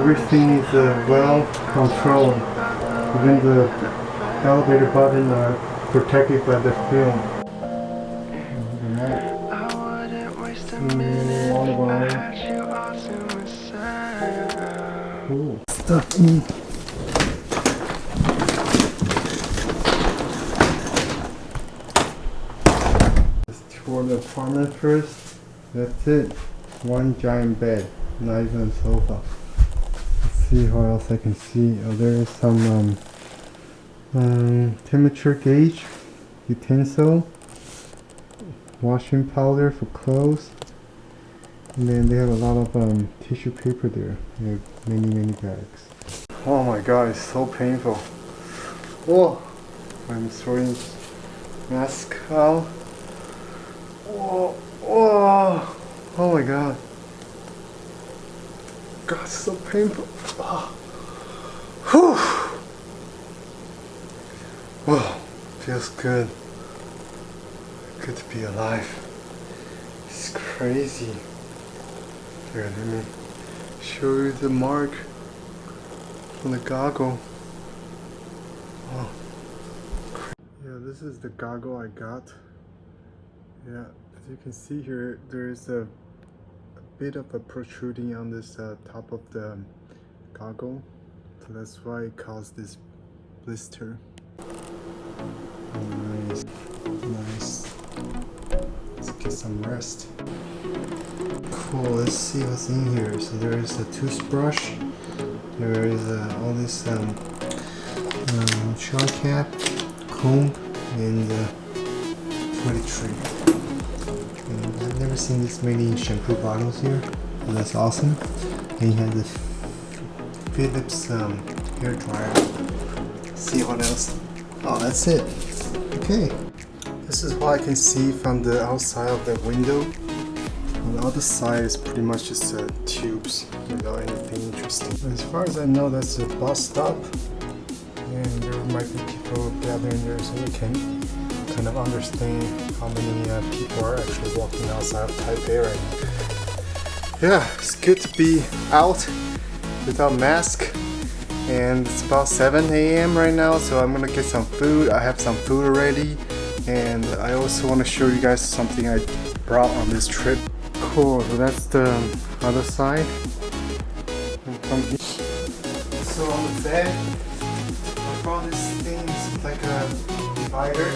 everything is well controlled. Even the elevator button are protected by the film. Cool stuff in. Let's tour the apartment first. That's it. One giant bed, not even a sofa. Let's see what else I can see. Oh, there is some temperature gauge, utensil, washing powder for clothes, and then they have a lot of tissue paper there. They have many bags. Oh my god, it's so painful. Whoa! I'm throwing mask out. Whoa! Whoa! Oh my god. God, it's so painful. Oh. Whew! Whoa, feels good. Good to be alive. It's crazy. Here, let me show you the mark on the goggle. Oh. Yeah, this is the goggle I got. Yeah, as you can see here, there is a bit of a protruding on this top of the goggle, so that's why it caused this blister. Nice, nice. Let's get some rest. Cool, let's see what's in here. So there is a toothbrush, there is all this shower cap, comb, and toiletry. I've never seen this many shampoo bottles here, so that's awesome. And you have the Philips hair dryer. Let's see what else. Oh, that's it. Okay. This is what I can see from the outside of the window. On the other side is pretty much just tubes without anything interesting. As far as I know, that's a bus stop, and there might be people gathering there, so we can kind of understand how many people are actually walking outside of Taipei right now. Yeah, it's good to be out without mask. And it's about 7 a.m. right now, so I'm gonna get some food. I have some food already, and I also want to show you guys something I brought on this trip. Cool, so that's the other side. So on the bed, I found this thing. It's like a divider.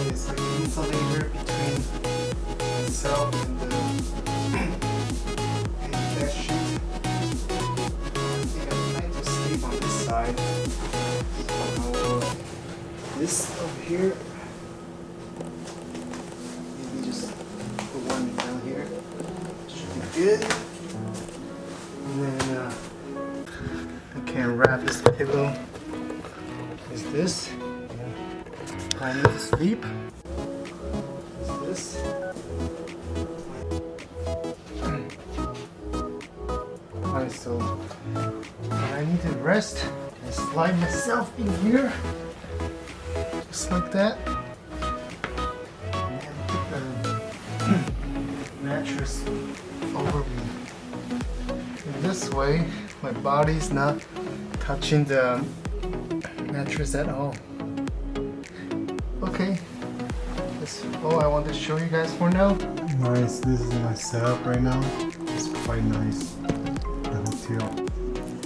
It's like an insulator between itself and the bed sheet. On this side, so this over here, maybe just put one down here, should be good. And then I can wrap this pillow. Is this? I need to sleep. Is this? Alright, so I need to rest and slide myself in here, just like that, and then put the mattress over me. And this way, my body's not touching the mattress at all. Okay, that's all I want to show you guys for now. Nice, this is my setup right now. It's quite nice. The hotel.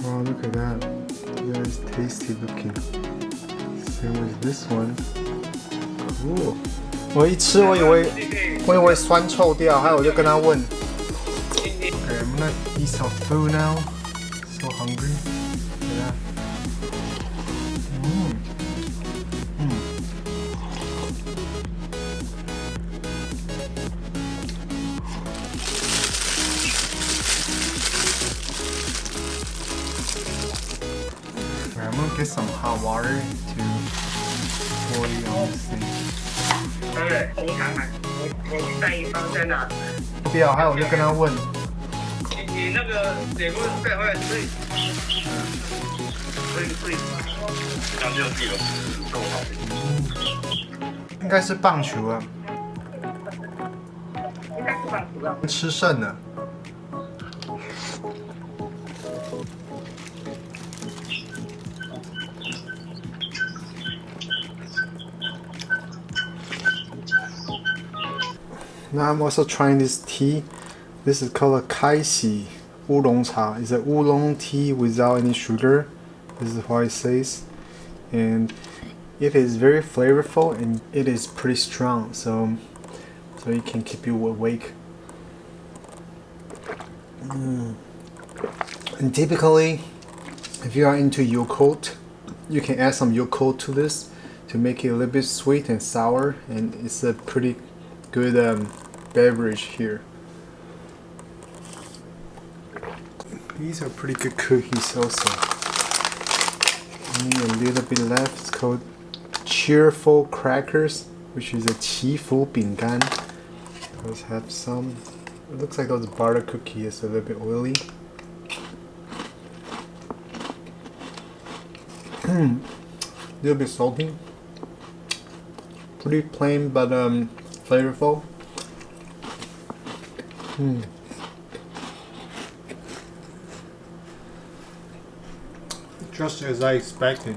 Wow, look at that. That is tasty looking. Same with this one. Cool. 我一吃，我以为酸臭掉，还有我就跟他问。Okay, I'm gonna eat some food now. So hungry. Yeah. I'm gonna get some hot water to pour it on this thing. 你看看，你带一方在哪？不要，还有我就跟他问。你那个得问带回来对。对，这样就自己有够好。应该是棒球啊。应该是棒球啊。吃剩了。now I'm also trying this tea. This is called a Kaixi Oolong Cha. It's a oolong tea without any sugar. This is what it says. And it is very flavorful and it is pretty strong, so it can keep you awake. And typically, if you are into Yakult, you can add some Yakult to this to make it a little bit sweet and sour, and it's a pretty good beverage here. These are pretty good cookies also. Only a little bit left. It's called Cheerful Crackers, which is a Cheerful Crackers. Let's have some. It looks like those butter cookie is a little bit oily. A little bit salty. Pretty plain but flavorful. Just as I expected.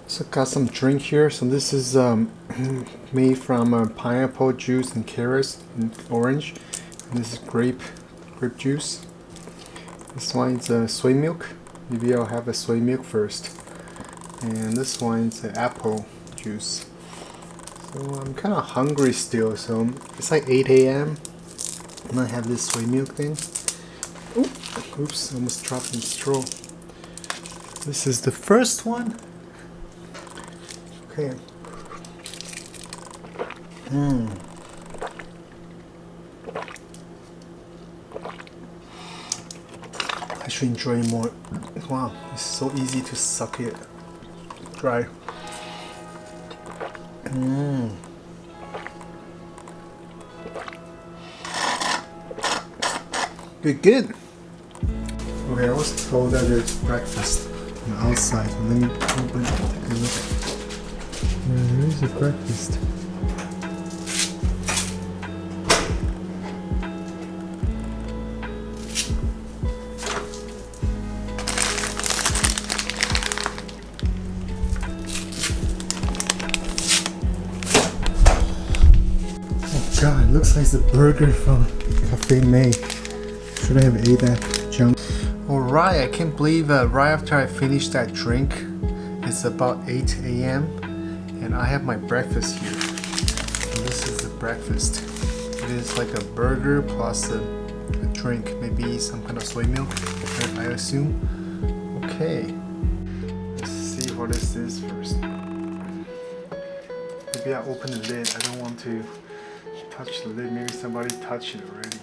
So got some drink here. So this is made from pineapple juice and carrots and orange. And this is grape juice. This one is soy milk. Maybe I'll have a soy milk first. And this one is apple juice. So I'm kind of hungry still. So it's like 8 a.m. I'm gonna have this soy milk thing. Oops, almost dropped the straw. This is the first one. Okay. I should enjoy it more. Wow, it's so easy to suck it dry. Good. Okay, I was told that there's breakfast on the outside. Let me open it, take a look. There is a breakfast. Oh god, it looks like it's a burger from Cafe May. Should I have ate that junk? Alright, I can't believe right after I finished that drink, it's about 8 a.m. and I have my breakfast here. And this is the breakfast. It is like a burger plus a drink, maybe some kind of soy milk, I assume. Okay, let's see what this is first. Maybe I open the lid. I don't want to touch the lid. Maybe somebody touched it already.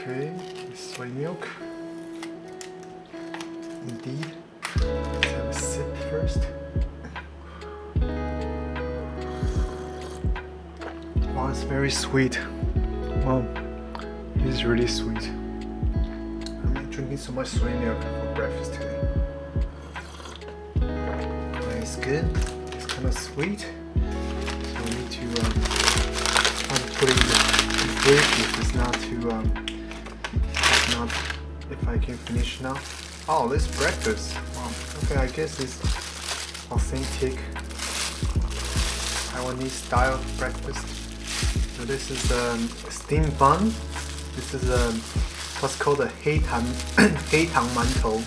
Okay, soy milk. Indeed. Let's have a sip first. Wow, it's very sweet. Wow, it is really sweet. I'm not drinking so much soy milk for breakfast today. It's good. It's kind of sweet. So we need to try to put it in the fridge if it's not too not if I can finish now. Oh, this breakfast. Wow. Okay, I guess it's authentic Taiwanese style breakfast. So this is steamed bun. This is what's called a 黑糖馒头.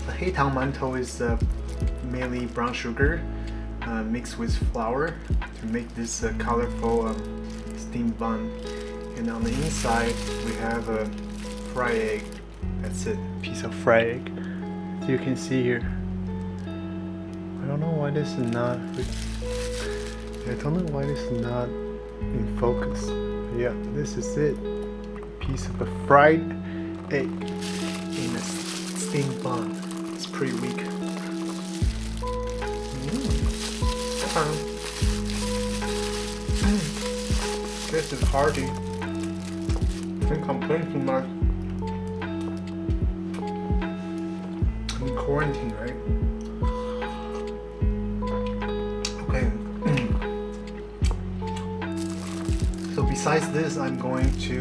The 黑糖馒头 is mainly brown sugar mixed with flour to make this colorful steamed bun. And on the inside we have a fried egg. That's it, piece of fried egg. As you can see here. I don't know why this is not. I don't know why this is not in focus. But yeah, this is it. Piece of a fried egg in a steamed bun. It's pretty weak. This is hearty. I think I'm playing too much. I'm in quarantine, right? Okay. So besides this, I'm going to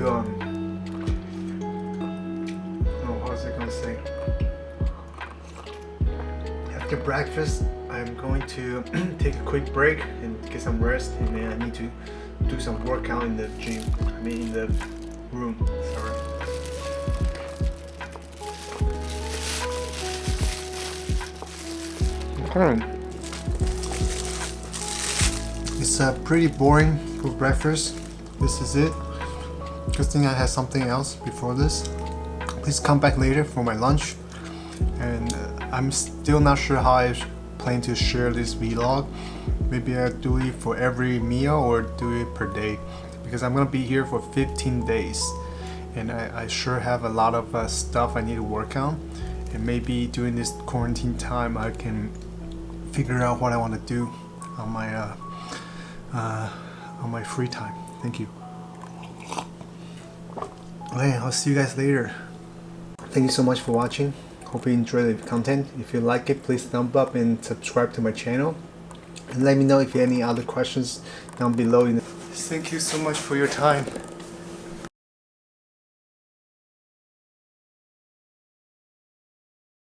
after breakfast, I'm going to take a quick break and get some rest, and then I need to do some workout in the gym. I mean in the room. Sorry. It's pretty boring for breakfast. This is it. Good thing I had something else before this. Please come back later for my lunch. And I'm still not sure how I plan to share this vlog. Maybe I'll do it for every meal or do it per day, because I'm gonna be here for 15 days and I sure have a lot of stuff I need to work on, and maybe during this quarantine time I can figure out what I want to do on my free time. Thank you. Okay, I'll see you guys later. Thank you so much for watching. Hope you enjoy the content. If you like it, please thumb up and subscribe to my channel. And let me know if you have any other questions down below. Thank you so much for your time.